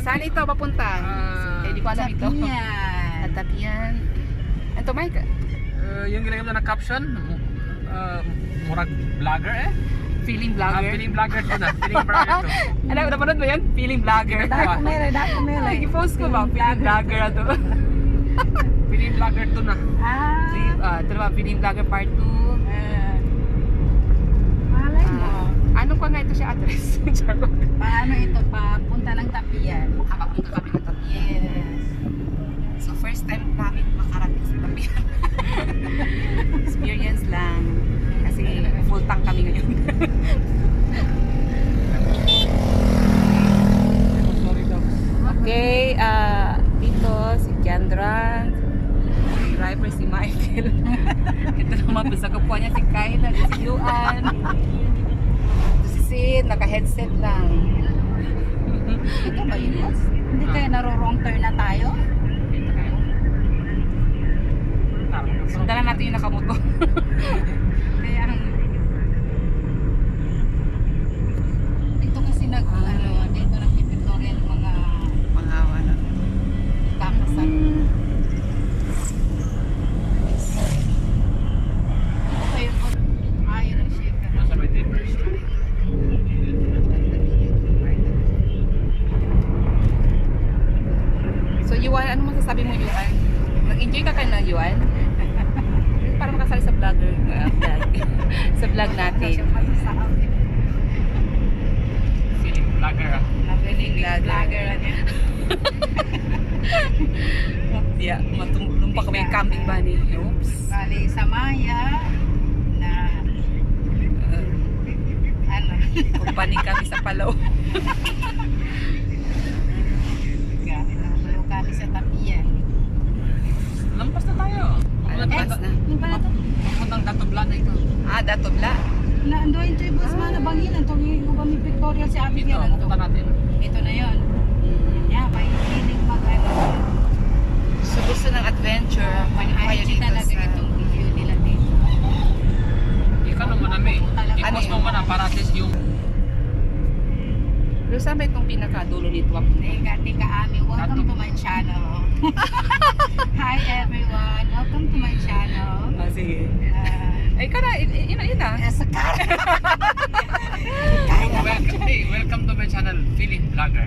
Saan ito papunta? Hindi ko alam ito. Tapian. Tapian. Ito, Mike. Yung ginagawa na caption, murag vlogger eh. Feeling vlogger. Feeling vlogger to na. Feeling vlogger to. Ano, napanood mo yan? Feeling vlogger. Dako mele. I-post ko ba? Feeling vlogger na to. Feeling vlogger to na. Ito naman, feeling vlogger part 2. Malay mo. Anong pa nga ito siya address? Charot. Paano ito? Papunta ng Tapian. Papunta kami ng Tapian. Yes. So first time namin makarating sa Tapian. Experience lang. Kasi full tank kami ngayon. Sorry daw. Okay, dito si Kendra, si driver si Michael. Ito naman sa kapuan niya si Kyla, si Yuan. Ito si Sid, naka-headset lang. Ito ba yun, boss? Hindi kaya naro-wrong turn na tayo? Sundan na natin yung nakamoto. Kaya ang... Dito kasi dito nagpipictorial mga ano. kakasan. Ito pa yun, boss. Yun ang shaker. Nasa may tapers. So Yuan, ano masasabi mo Yuan? Nag-enjoy ka kayo ng Yuan? Para makasali sa vlogger, sa vlog natin. Feeling vlogger ah. Feeling vlogger. Yeah, lumpa kami yung camping bunny. Oops. Bali, sa Maya na Kumpaning kami sa Palaw. Nakabulo kami sa Tapian. Lampas na tayo. Lampas na. Yung pala ito? Puntang Datoblan na ito. Datobla. Ando yung tribus mga nabangin. Ito yung kami pictorial si Abby. Dito, pupunta natin. Ito na yun. Yeah, may feeling So gusto ng adventure, may IG talaga itong view nila dito. Ikaw naman namin. I-post mo muna para at least yung... Pero saan ba itong pinakadulo nito? Tika Ami, welcome to my channel. Hi everyone, welcome to my channel. Sige. Ay, ikaw na, yun na. Sa car. Welcome to my channel, Feeling Vlogger.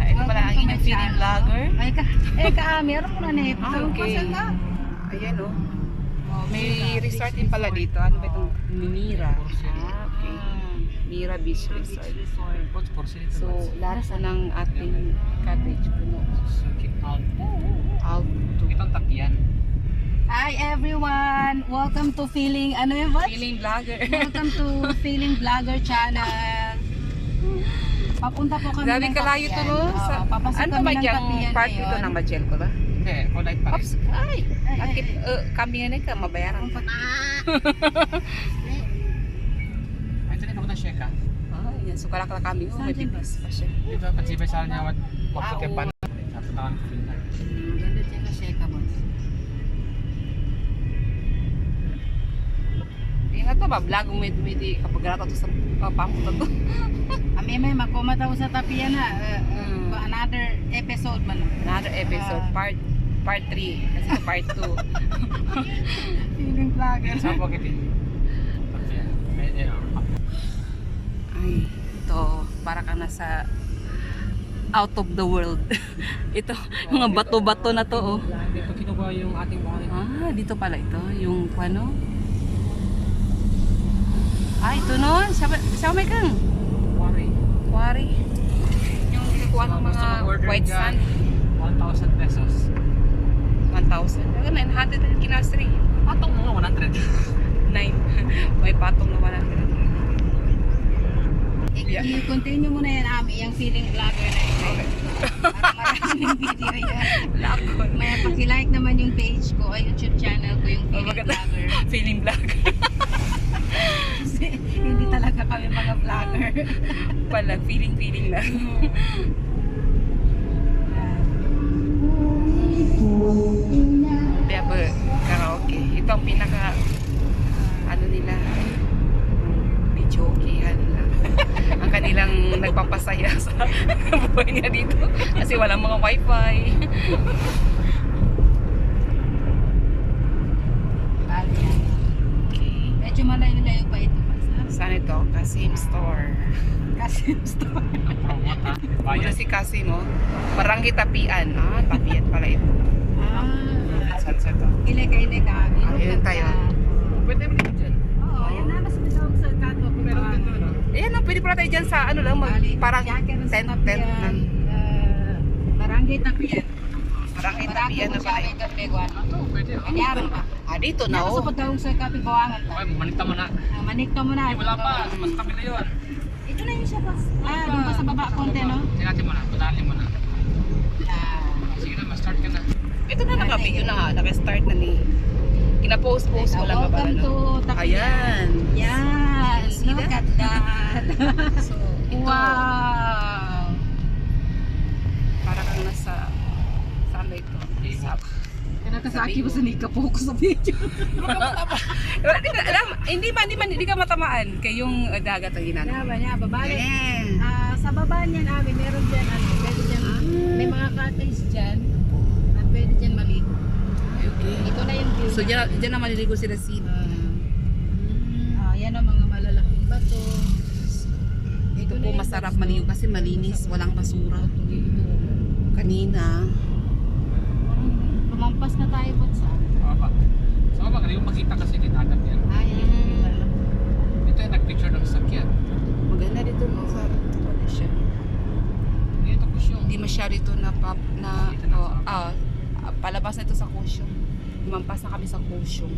Ito pala ang inyong feeling vlogger. Ay, ka Ami, ano mo na na ito? Okay. Pasan ka? Ayan o. May resort din pala dito. Ano ba itong Mira? Okay. Mira Beach Resort. So, lahat sa ng ating cottage puno. Alto. Itong Tapian. Hi everyone, welcome to Feeling, ano yun ba? Feeling vlogger. Welcome to Feeling Vlogger channel. Papunta po kami Grabe ng kalayo to Tapian. no? Papasok Ano kami ba ng yung Tapian part ngayon. ito ng Majel ko ba? Hindi, polite pa rin. Ops, ay! Bakit kami nga ka, mabayaran pa. Ay, ito na ito na Sheka. Yan, so kalakala kami. May bibis pa siya. Dito, pagsibay sa kanya, wakto kayo pa. Sabi na kami sa Ganda siya ka shake mo. Yung ito ba, vlog mo hindi kapag gata to sa papunta to. Kami may makumataw sa Tapian na. Another episode man. Another episode, part 3. Kasi ito part 2. Feeling Vlogger. Saan po kiti? Tapian. Ay, ito, para ka nasa out of the world. Ito, mga bato-bato na to, oh. Dito kinuha yung ating buhay. Dito pala ito, yung ano. Ito no, sa may kang quarry. Yung kinukuha ng mga white sand. 1,000 pesos. 1,000. 900 ang kinasri. Patong mga 100. 9. May patong na 100. I-continue mo na yan, Ami, yung Feeling Vlogger na ito. Para maraming video yan. Lakon. May paki-like naman yung page ko, ay YouTube channel ko, yung Feeling Vlogger. Feeling vlogger. Kasi hindi talaga kami mga vlogger. Pala, feeling lang. Bebe, karaoke. Ito ang pinaka ano nila, videokehan nila. Ang kanila lang nagpapasaya sa buhay niya dito kasi walang mga wifi. Okay. Medyo malayo-layo pa ito. Saan ito? Kasim Store. Kasim Store. Promote ha. Muna Bayad. si Kasim, oh. Barangay Tapian. Ah, Tapian pala ito. Saan sa ito? Ile kami. Ayun tayo. Pwede mo dito dyan. Oo, yan na. Mas matawag sa kato. Meron dito ano. Ayan, no, pwede pala tayo dyan sa ano lang, parang tent. Barangay Tapian. Barangay Tapian na pala ito. Ito, pwede. Kanyaron pa. Ah, dito na, Yan oh. sa pagtawag sa kapibawangan ta. Okay, manita mo na. Manikto mo na. Hindi, wala pa. Mas kabila yun. Ito na yung siya boss. Doon pa sa baba konti, no? Tingnan mo na. Padali mo na. Ah. Sige na, ma-start ka na. Ito na naka-video na nga, naka-start na ni. Kina-post-post ko lang ba Welcome to Tapian. Ayan. Yes, See look that? at that. So, ito, Wow. para kang nasa, saan ba ito? Sa, Kinakasaki mo sa nika po ko sa video. hindi ka matamaan kay yung dagat ang ginano. Niya, babalik. Ayan. Sa baba niyan namin, meron dyan, pwede dyan, may mga cottage dyan, at pwede dyan maligo. Okay. Ito na yung view. So, dyan na maliligo sila si Yan ang mga malalaking bato. Ito po masarap maligo kasi malinis, walang basura. Kanina. Lumampas na tayo po sa. Baba. So, baka hindi mo makita kasi kitagap yan. Ito yung nag-picture ng sakyan. Maganda dito no, sa ano siya. Dito ko siya. Hindi masyado ito na palabas na ito sa kusyong. Lumampas na kami sa kusyong.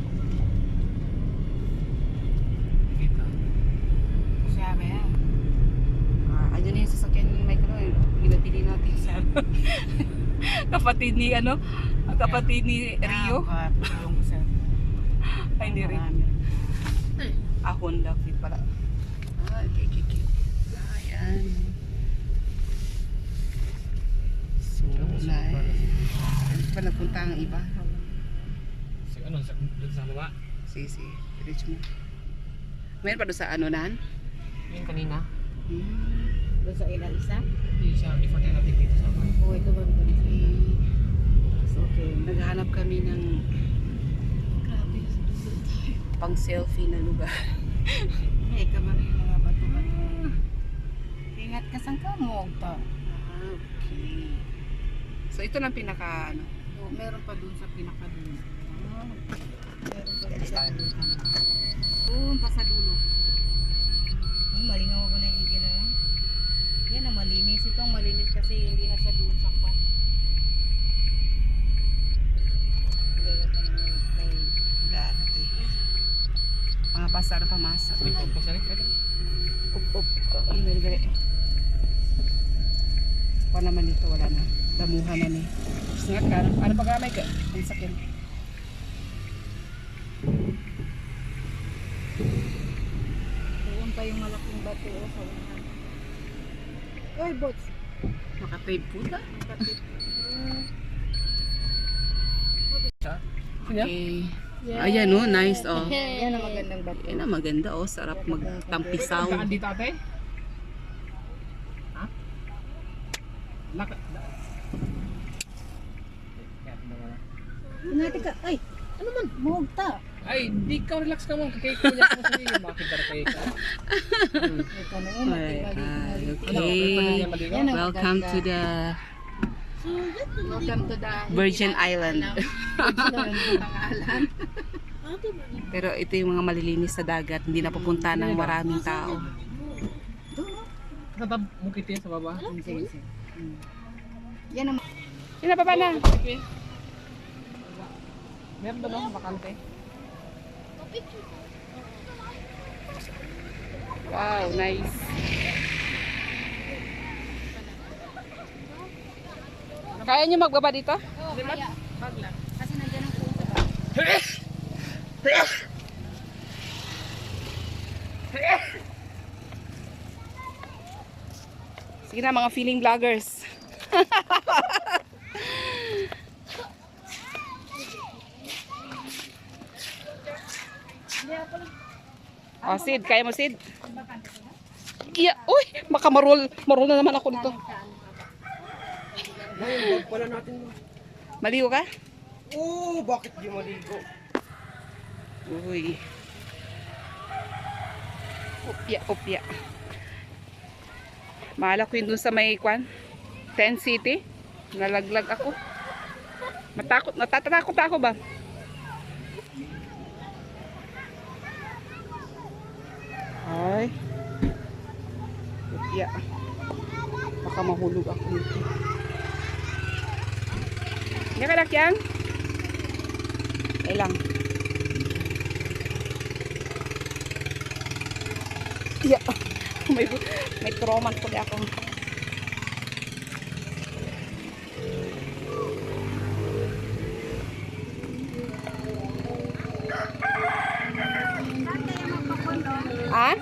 Kita. Sabi yan. Ayun na yung sasakyan ni Michael. Ginabili natin sa kapatid ni Rio. Ay, hindi rin. Honda Fit pala. Okay. Ayan. So, nice. Pa napunta ang iba. Si ano, doon sa baba. Si, reach mo. Mayroon pa doon sa ano nan? Yung kanina. Doon sa ilang isa? Hindi siya, i-forte natin dito sa baba. Oo, ito ba? So, okay. Naghahanap kami ng Grabe, pang selfie na lugar. Hey, kamari yung mga bato-bato. Ingat ka saan ka mo. Okay. So, ito lang pinaka ano. Meron pa doon sa pinakadulo. Meron pa Yes, sa tayo. doon pa sa dulo. Malingaw ko na yung igin na. Yan ang malinis. Itong malinis kasi hindi na siya doon sa kwan. Dati. Mga pasar pamasa. Hindi ko po salik. Up. Dali. Pa naman dito, wala na. Damuhan na ni. Singat ka. Ano ba gamay ka? Ang sakyan. Doon pa yung malaking bato sa unahan. Oy, bots. Nakatape puta. Okay. Ayan oh, nice oh. Yan ang magandang bato. Yan ang maganda oh, sarap magtampisaw. Daan dito ate? Ha? Laka. Nati ka. Ay, ano man? Muhog ta. Ay, di ka relax ka mo. Kay ko niya ko sa iyo. Bakit daratay ka? Ikaw na yung Okay. Yan ang Welcome maganda. to the Welcome to the Virgin Island. pangalan. Pero ito yung mga malilinis sa dagat, hindi napupunta ng maraming tao. Katab mo kiti sa baba. Sige. Yan ang Sino pa na? Meron ba bang bakante? Wow, nice. Kaya nyo magbaba dito? kaya. Bag lang. Kasi nandiyan ang puso ba? Sige na mga feeling vloggers. Oh, Sid, kaya mo Sid? Iya, uy, baka marul na naman ako dito. Ngayon, wag pala natin. Maligo ka? Oh, bakit di maligo? Uy. Upya, upya. Mahala ko yun dun sa may kwan. Tent City. Nalaglag ako. Natatakot ako ba? Ay. Upya. Baka mahulog ako nito. Hindi ka lakyang? Ilang. Yeah. may trauma pag ako. Ah?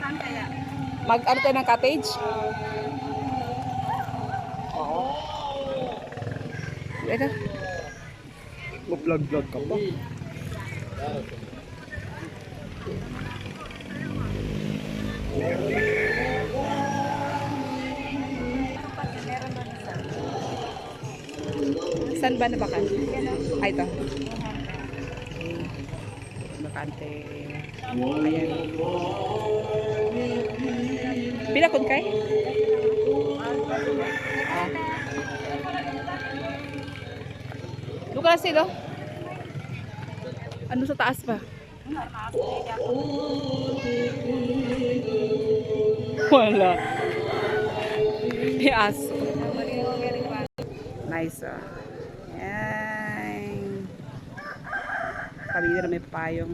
Mag-ano tayo ng cottage? Oo. Ito. Mag-vlog-vlog ka pa. Saan ba nabakan? Ay, ito. Bakante. Ayan. Pila kun kay? Ah. Luka sila. Ano sa taas pa? Wala. Yes. Nice. Yan. Sabi nila may payong.